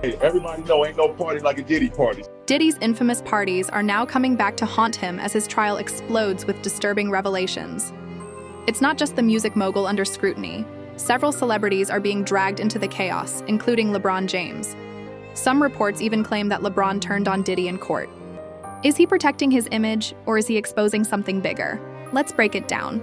Hey, everybody know ain't no party like a Diddy party. Diddy's infamous parties are now coming back to haunt him as his trial explodes with disturbing revelations. It's not just the music mogul under scrutiny. Several celebrities are being dragged into the chaos, including LeBron James. Some reports even claim that LeBron turned on Diddy in court. Is he protecting his image, or is he exposing something bigger? Let's break it down.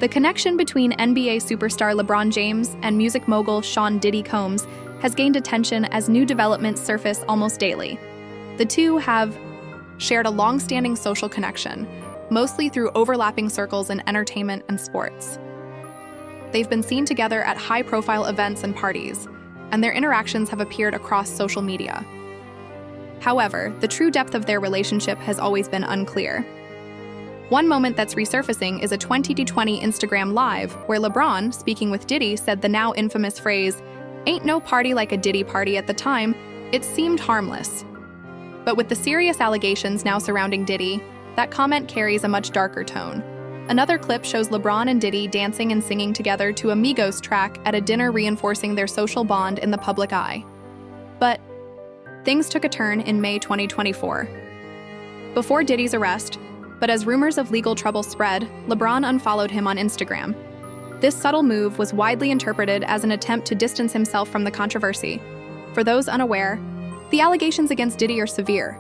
The connection between NBA superstar LeBron James and music mogul Sean Diddy Combs has gained attention as new developments surface almost daily. The two have shared a long-standing social connection, mostly through overlapping circles in entertainment and sports. They've been seen together at high-profile events and parties, and their interactions have appeared across social media. However, the true depth of their relationship has always been unclear. One moment that's resurfacing is a 2020 Instagram Live where LeBron, speaking with Diddy, said the now infamous phrase, "Ain't no party like a Diddy party." At the time, it seemed harmless. But with the serious allegations now surrounding Diddy, that comment carries a much darker tone. Another clip shows LeBron and Diddy dancing and singing together to a Migos track at a dinner, reinforcing their social bond in the public eye. But things took a turn in May 2024. Before Diddy's arrest, but as rumors of legal trouble spread, LeBron unfollowed him on Instagram. This subtle move was widely interpreted as an attempt to distance himself from the controversy. For those unaware, the allegations against Diddy are severe.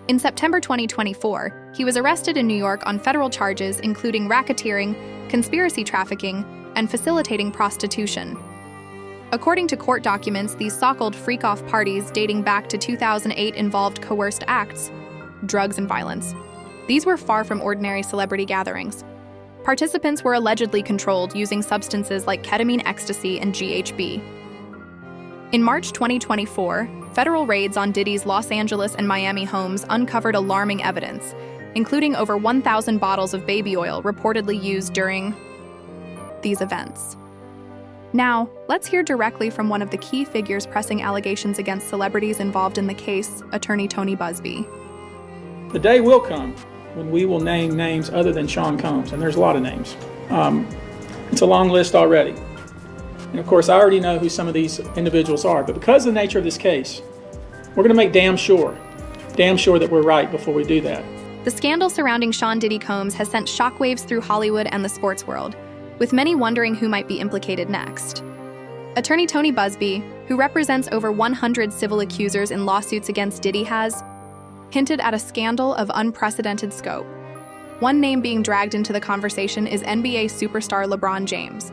In September 2024, he was arrested in New York on federal charges including racketeering, conspiracy trafficking, and facilitating prostitution. According to court documents, these so-called freak-off parties dating back to 2008 involved coerced acts, drugs, and violence. These were far from ordinary celebrity gatherings. Participants were allegedly controlled using substances like ketamine, ecstasy, and GHB. In March 2024, federal raids on Diddy's Los Angeles and Miami homes uncovered alarming evidence, including over 1,000 bottles of baby oil reportedly used during these events. Now, let's hear directly from one of the key figures pressing allegations against celebrities involved in the case, attorney Tony Busby. The day will come when we will name names other than Sean Combs, and there's a lot of names. It's a long list already. And of course, I already know who some of these individuals are, but because of the nature of this case, we're going to make damn sure that we're right before we do that. The scandal surrounding Sean Diddy Combs has sent shockwaves through Hollywood and the sports world, with many wondering who might be implicated next. Attorney Tony Busby, who represents over 100 civil accusers in lawsuits against Diddy, has hinted at a scandal of unprecedented scope. One name being dragged into the conversation is NBA superstar LeBron James.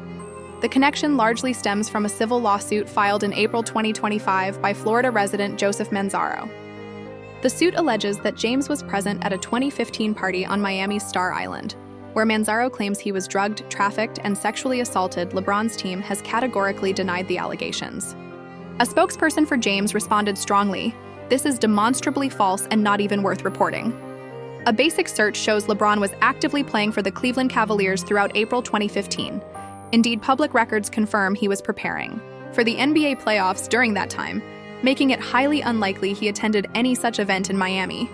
The connection largely stems from a civil lawsuit filed in April 2025 by Florida resident Joseph Manzaro. The suit alleges that James was present at a 2015 party on Miami's Star Island, where Manzaro claims he was drugged, trafficked, and sexually assaulted. LeBron's team has categorically denied the allegations. A spokesperson for James responded strongly, "This is demonstrably false and not even worth reporting." A basic search shows LeBron was actively playing for the Cleveland Cavaliers throughout April 2015. Indeed, public records confirm he was preparing for the NBA playoffs during that time, making it highly unlikely he attended any such event in Miami.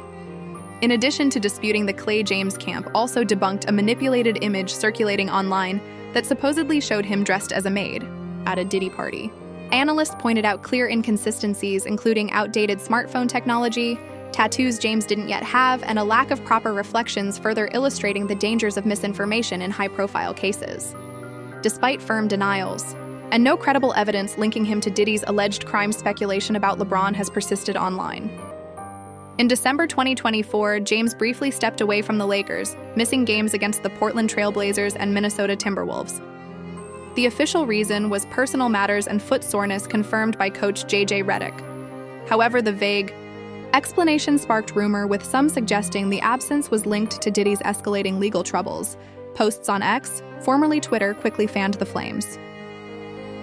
In addition to disputing the Clay James camp also debunked a manipulated image circulating online that supposedly showed him dressed as a maid at a Diddy party. Analysts pointed out clear inconsistencies, including outdated smartphone technology, tattoos James didn't yet have, and a lack of proper reflections, further illustrating the dangers of misinformation in high-profile cases. Despite firm denials, and no credible evidence linking him to Diddy's alleged crime, speculation about LeBron has persisted online. In December 2024, James briefly stepped away from the Lakers, missing games against the Portland Trail Blazers and Minnesota Timberwolves. The official reason was personal matters and foot soreness, confirmed by coach J.J. Redick. However, the vague explanation sparked rumor, with some suggesting the absence was linked to Diddy's escalating legal troubles. Posts on X, formerly Twitter, quickly fanned the flames.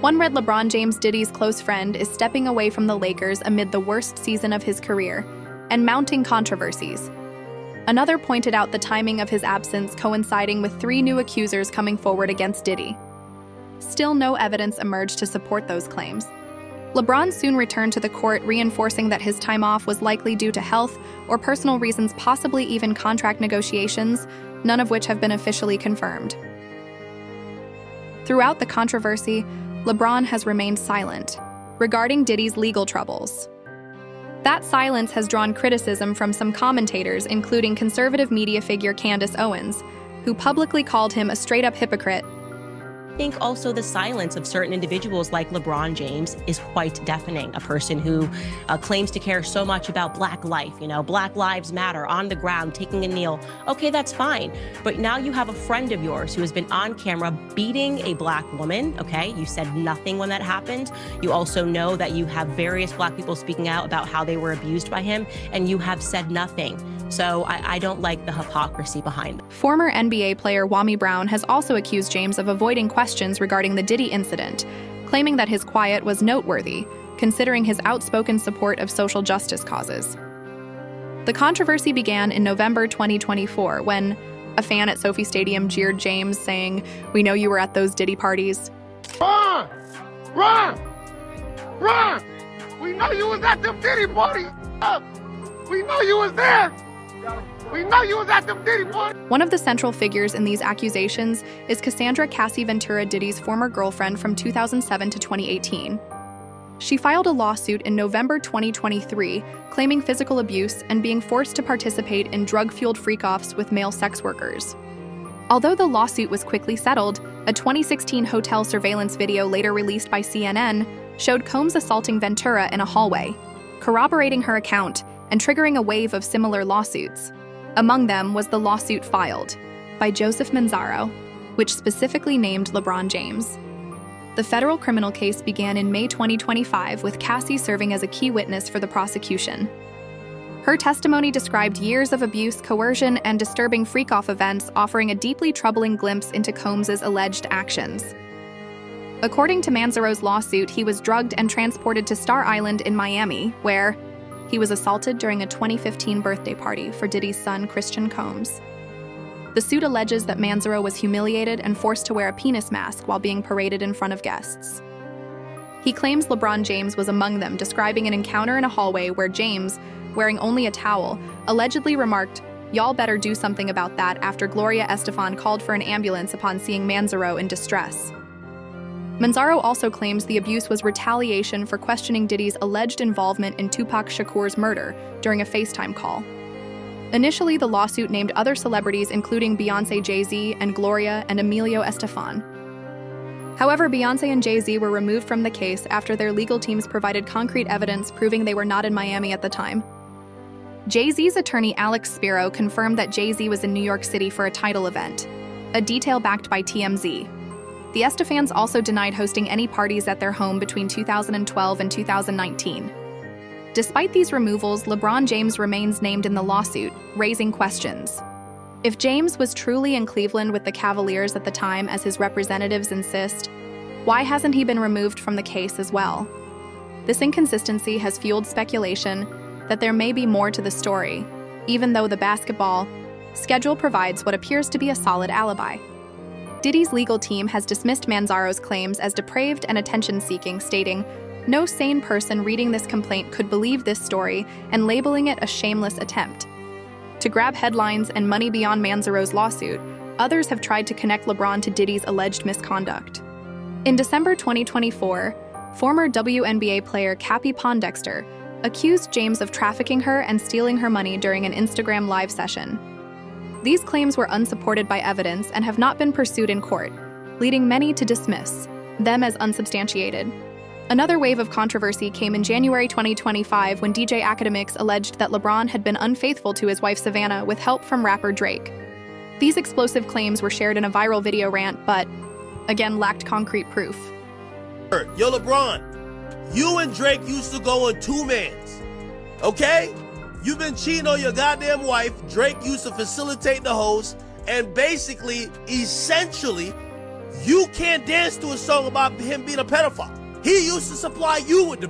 One read, "LeBron James, Diddy's close friend, is stepping away from the Lakers amid the worst season of his career and mounting controversies." Another pointed out the timing of his absence coinciding with 3 new accusers coming forward against Diddy. Still, no evidence emerged to support those claims. LeBron soon returned to the court, reinforcing that his time off was likely due to health or personal reasons, possibly even contract negotiations, none of which have been officially confirmed. Throughout the controversy, LeBron has remained silent. regarding Diddy's legal troubles. That silence has drawn criticism from some commentators, including conservative media figure Candace Owens, who publicly called him a straight-up hypocrite. I think also the silence of certain individuals like LeBron James is quite deafening. A person who claims to care so much about Black life, Black Lives Matter, on the ground, taking a kneel. Okay, that's fine. But now you have a friend of yours who has been on camera beating a Black woman, okay? You said nothing when that happened. You also know that you have various Black people speaking out about how they were abused by him, and you have said nothing. So I don't like the hypocrisy behind it. Former NBA player Kwame Brown has also accused James of avoiding questions regarding the Diddy incident, claiming that his quiet was noteworthy, considering his outspoken support of social justice causes. The controversy began in November 2024 when a fan at Sophie Stadium jeered James, saying, "We know you were at those Diddy parties." Run! Run! Run! We know you was at them Diddy parties! We know you was there! We know you was at them Diddy parties! One of the central figures in these accusations is Cassandra Cassie Ventura, Diddy's former girlfriend from 2007 to 2018. She filed a lawsuit in November 2023 claiming physical abuse and being forced to participate in drug-fueled freak-offs with male sex workers. Although the lawsuit was quickly settled, a 2016 hotel surveillance video later released by CNN showed Combs assaulting Ventura in a hallway, corroborating her account and triggering a wave of similar lawsuits. Among them was the lawsuit filed by Joseph Manzaro, which specifically named LeBron James. The federal criminal case began in May 2025, with Cassie serving as a key witness for the prosecution. Her testimony described years of abuse, coercion, and disturbing freak-off events, offering a deeply troubling glimpse into Combs' alleged actions. According to Manzaro's lawsuit, he was drugged and transported to Star Island in Miami, where he was assaulted during a 2015 birthday party for Diddy's son, Christian Combs. The suit alleges that Manzaro was humiliated and forced to wear a penis mask while being paraded in front of guests. He claims LeBron James was among them, describing an encounter in a hallway where James, wearing only a towel, allegedly remarked, "Y'all better do something about that," after Gloria Estefan called for an ambulance upon seeing Manzaro in distress. Manzaro also claims the abuse was retaliation for questioning Diddy's alleged involvement in Tupac Shakur's murder during a FaceTime call. Initially, the lawsuit named other celebrities including Beyoncé, Jay-Z, and Gloria and Emilio Estefan. However, Beyoncé and Jay-Z were removed from the case after their legal teams provided concrete evidence proving they were not in Miami at the time. Jay-Z's attorney Alex Spiro confirmed that Jay-Z was in New York City for a title event, a detail backed by TMZ. The Estefans also denied hosting any parties at their home between 2012 and 2019. Despite these removals, LeBron James remains named in the lawsuit, raising questions. If James was truly in Cleveland with the Cavaliers at the time, as his representatives insist, why hasn't he been removed from the case as well? This inconsistency has fueled speculation that there may be more to the story, even though the basketball schedule provides what appears to be a solid alibi. Diddy's legal team has dismissed Manzaro's claims as depraved and attention-seeking, stating, "No sane person reading this complaint could believe this story," and labeling it a shameless attempt to grab headlines and money beyond Manzaro's lawsuit. Others have tried to connect LeBron to Diddy's alleged misconduct. In December 2024, former WNBA player Cappie Pondexter accused James of trafficking her and stealing her money during an Instagram live session. These claims were unsupported by evidence and have not been pursued in court, leading many to dismiss them as unsubstantiated. Another wave of controversy came in January 2025 when DJ Academics alleged that LeBron had been unfaithful to his wife Savannah with help from rapper Drake. These explosive claims were shared in a viral video rant, but, again, lacked concrete proof. Yo, LeBron, you and Drake used to go on two-mans, okay? You've been cheating on your goddamn wife. Drake used to facilitate the host, and basically, essentially, you can't dance to a song about him being a pedophile. He used to supply you with the...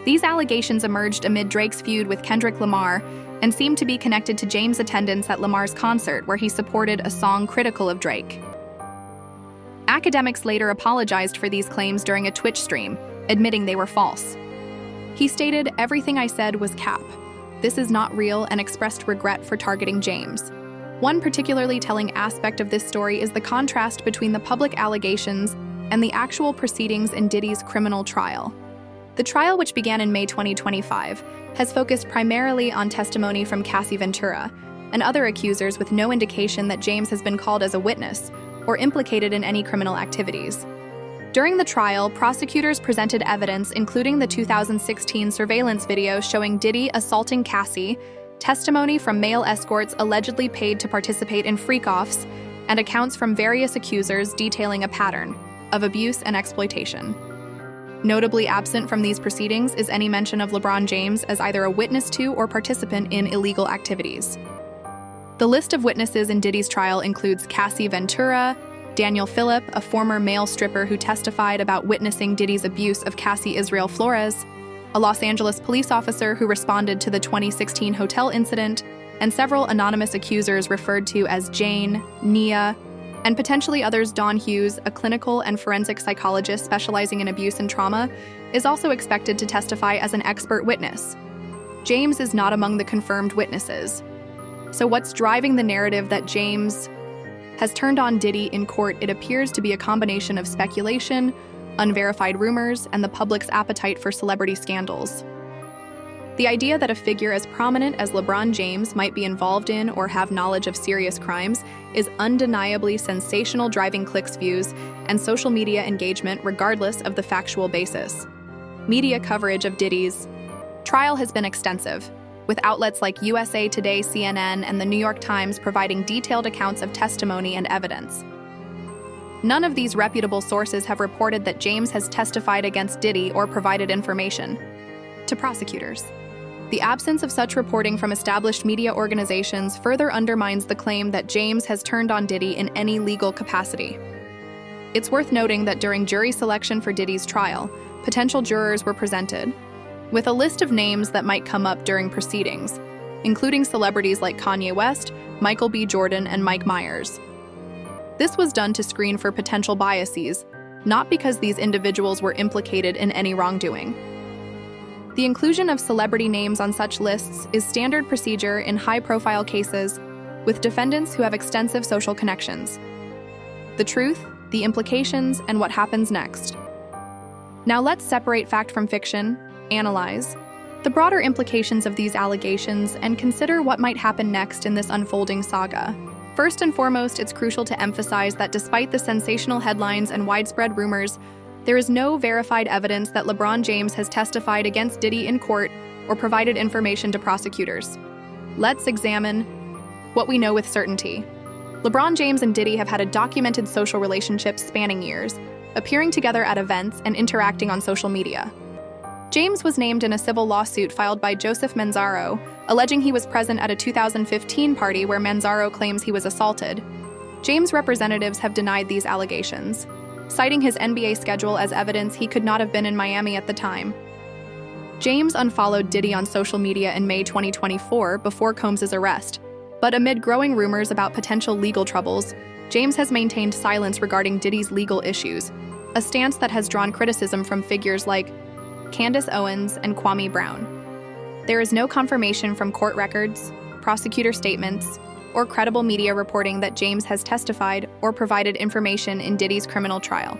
These allegations emerged amid Drake's feud with Kendrick Lamar and seemed to be connected to James' attendance at Lamar's concert, where he supported a song critical of Drake. Academics later apologized for these claims during a Twitch stream, admitting they were false. He stated, "Everything I said was cap. This is not real," and expressed regret for targeting James. One particularly telling aspect of this story is the contrast between the public allegations and the actual proceedings in Diddy's criminal trial. The trial, which began in May 2025, has focused primarily on testimony from Cassie Ventura and other accusers with no indication that James has been called as a witness or implicated in any criminal activities. During the trial, prosecutors presented evidence including the 2016 surveillance video showing Diddy assaulting Cassie, testimony from male escorts allegedly paid to participate in freak-offs, and accounts from various accusers detailing a pattern of abuse and exploitation. Notably absent from these proceedings is any mention of LeBron James as either a witness to or participant in illegal activities. The list of witnesses in Diddy's trial includes Cassie Ventura, Daniel Phillip, a former male stripper who testified about witnessing Diddy's abuse of Cassie Israel Flores, a Los Angeles police officer who responded to the 2016 hotel incident, and several anonymous accusers referred to as Jane, Nia, and potentially others. Don Hughes, a clinical and forensic psychologist specializing in abuse and trauma, is also expected to testify as an expert witness. James is not among the confirmed witnesses. So what's driving the narrative that James has turned on Diddy in court? It appears to be a combination of speculation, unverified rumors, and the public's appetite for celebrity scandals. The idea that a figure as prominent as LeBron James might be involved in or have knowledge of serious crimes is undeniably sensational, driving clicks, views, and social media engagement regardless of the factual basis. Media coverage of Diddy's trial has been extensive, with outlets like USA Today, CNN, and the New York Times providing detailed accounts of testimony and evidence. None of these reputable sources have reported that James has testified against Diddy or provided information to prosecutors. The absence of such reporting from established media organizations further undermines the claim that James has turned on Diddy in any legal capacity. It's worth noting that during jury selection for Diddy's trial, potential jurors were presented with a list of names that might come up during proceedings, including celebrities like Kanye West, Michael B. Jordan, and Mike Myers. This was done to screen for potential biases, not because these individuals were implicated in any wrongdoing. The inclusion of celebrity names on such lists is standard procedure in high-profile cases with defendants who have extensive social connections. The truth, the implications, and what happens next. Now let's separate fact from fiction, analyze the broader implications of these allegations, and consider what might happen next in this unfolding saga. First and foremost, it's crucial to emphasize that despite the sensational headlines and widespread rumors, there is no verified evidence that LeBron James has testified against Diddy in court or provided information to prosecutors. Let's examine what we know with certainty. LeBron James and Diddy have had a documented social relationship spanning years, appearing together at events and interacting on social media. James was named in a civil lawsuit filed by Joseph Manzaro, alleging he was present at a 2015 party where Manzaro claims he was assaulted. James' representatives have denied these allegations, citing his NBA schedule as evidence he could not have been in Miami at the time. James unfollowed Diddy on social media in May 2024 before Combs' arrest, but amid growing rumors about potential legal troubles, James has maintained silence regarding Diddy's legal issues, a stance that has drawn criticism from figures like Candace Owens and Kwame Brown. There is no confirmation from court records, prosecutor statements, or credible media reporting that James has testified or provided information in Diddy's criminal trial.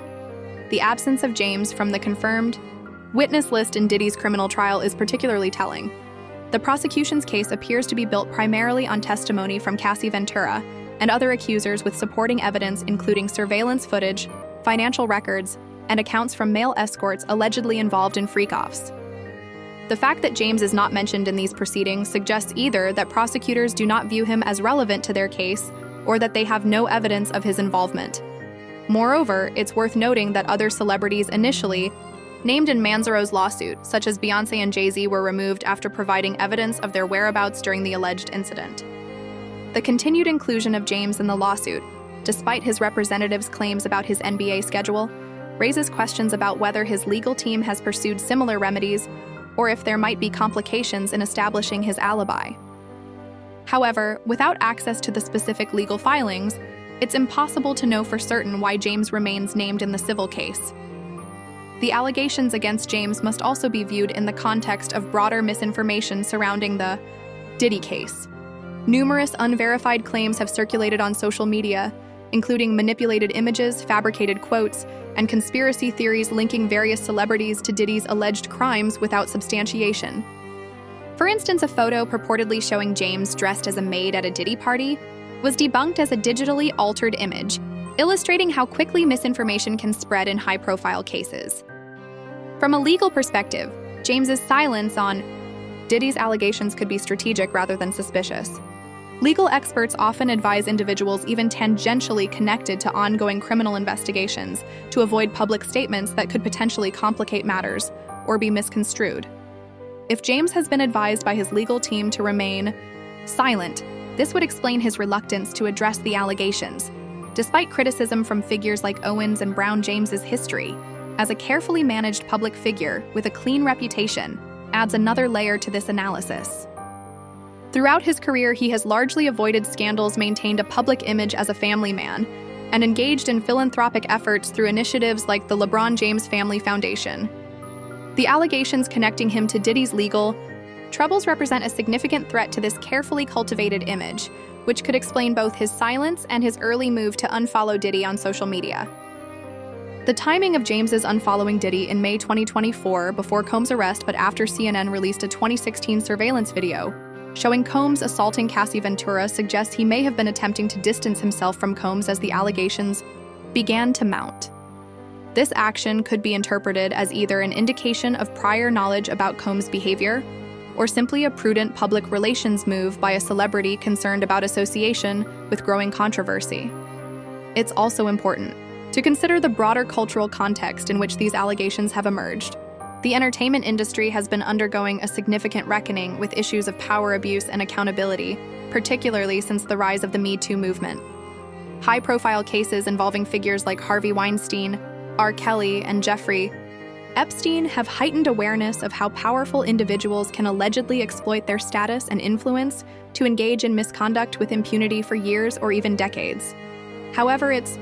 The absence of James from the confirmed witness list in Diddy's criminal trial is particularly telling. The prosecution's case appears to be built primarily on testimony from Cassie Ventura and other accusers, with supporting evidence including surveillance footage, financial records, and accounts from male escorts allegedly involved in freak-offs. The fact that James is not mentioned in these proceedings suggests either that prosecutors do not view him as relevant to their case or that they have no evidence of his involvement. Moreover, it's worth noting that other celebrities initially named in Manzaro's lawsuit, such as Beyoncé and Jay-Z, were removed after providing evidence of their whereabouts during the alleged incident. The continued inclusion of James in the lawsuit, despite his representatives' claims about his NBA schedule, raises questions about whether his legal team has pursued similar remedies or if there might be complications in establishing his alibi. However, without access to the specific legal filings, it's impossible to know for certain why James remains named in the civil case. The allegations against James must also be viewed in the context of broader misinformation surrounding the Diddy case. Numerous unverified claims have circulated on social media, including manipulated images, fabricated quotes, and conspiracy theories linking various celebrities to Diddy's alleged crimes without substantiation. For instance, a photo purportedly showing James dressed as a maid at a Diddy party was debunked as a digitally altered image, illustrating how quickly misinformation can spread in high-profile cases. From a legal perspective, James's silence on Diddy's allegations could be strategic rather than suspicious. Legal experts often advise individuals even tangentially connected to ongoing criminal investigations to avoid public statements that could potentially complicate matters or be misconstrued. If James has been advised by his legal team to remain silent, this would explain his reluctance to address the allegations, despite criticism from figures like Owens and Brown. James's history as a carefully managed public figure with a clean reputation adds another layer to this analysis. Throughout his career, he has largely avoided scandals, maintained a public image as a family man, and engaged in philanthropic efforts through initiatives like the LeBron James Family Foundation. The allegations connecting him to Diddy's legal troubles represent a significant threat to this carefully cultivated image, which could explain both his silence and his early move to unfollow Diddy on social media. The timing of James's unfollowing Diddy in May 2024, before Combs' arrest but after CNN released a 2016 surveillance video showing Combs assaulting Cassie Ventura, suggests he may have been attempting to distance himself from Combs as the allegations began to mount. This action could be interpreted as either an indication of prior knowledge about Combs' behavior or simply a prudent public relations move by a celebrity concerned about association with growing controversy. It's also important to consider the broader cultural context in which these allegations have emerged. The entertainment industry has been undergoing a significant reckoning with issues of power abuse and accountability, particularly since the rise of the Me Too movement. High-profile cases involving figures like Harvey Weinstein, R. Kelly, and Jeffrey Epstein have heightened awareness of how powerful individuals can allegedly exploit their status and influence to engage in misconduct with impunity for years or even decades. However, it's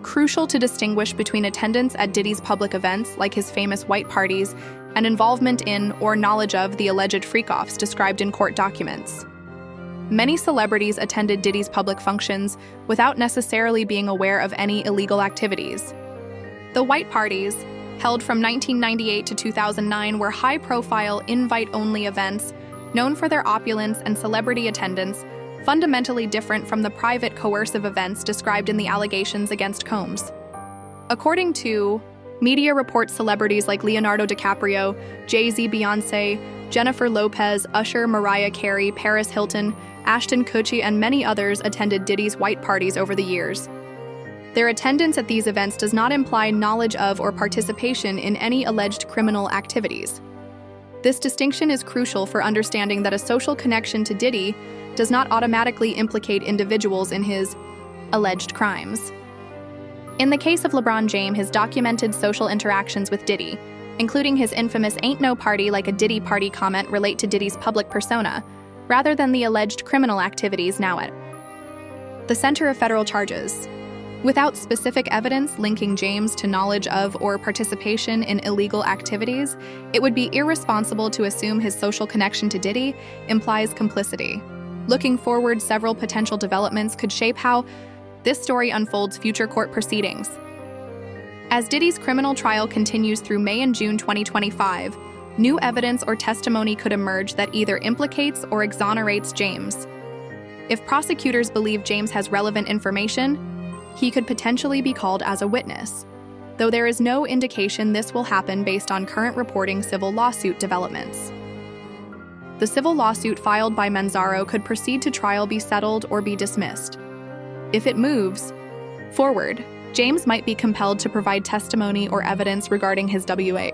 crucial to distinguish between attendance at Diddy's public events, like his famous white parties, and involvement in or knowledge of the alleged freak-offs described in court documents. Many celebrities attended Diddy's public functions without necessarily being aware of any illegal activities. The white parties, held from 1998 to 2009, were high-profile, invite-only events known for their opulence and celebrity attendance, fundamentally different from the private coercive events described in the allegations against Combs. According to media reports, celebrities like Leonardo DiCaprio, Jay-Z, Beyoncé, Jennifer Lopez, Usher, Mariah Carey, Paris Hilton, Ashton Kutcher, and many others attended Diddy's white parties over the years. Their attendance at these events does not imply knowledge of or participation in any alleged criminal activities. This distinction is crucial for understanding that a social connection to Diddy does not automatically implicate individuals in his alleged crimes. In the case of LeBron James, his documented social interactions with Diddy, including his infamous "ain't no party like a Diddy party" comment, relate to Diddy's public persona, rather than the alleged criminal activities now at the center of federal charges. Without specific evidence linking James to knowledge of or participation in illegal activities, it would be irresponsible to assume his social connection to Diddy implies complicity. Looking forward, several potential developments could shape how this story unfolds future court proceedings. As Diddy's criminal trial continues through May and June 2025, new evidence or testimony could emerge that either implicates or exonerates James. If prosecutors believe James has relevant information, he could potentially be called as a witness, though there is no indication this will happen based on current reporting civil lawsuit developments. The civil lawsuit filed by Manzaro could proceed to trial, be settled, or be dismissed. If it moves forward, James might be compelled to provide testimony or evidence regarding his WA.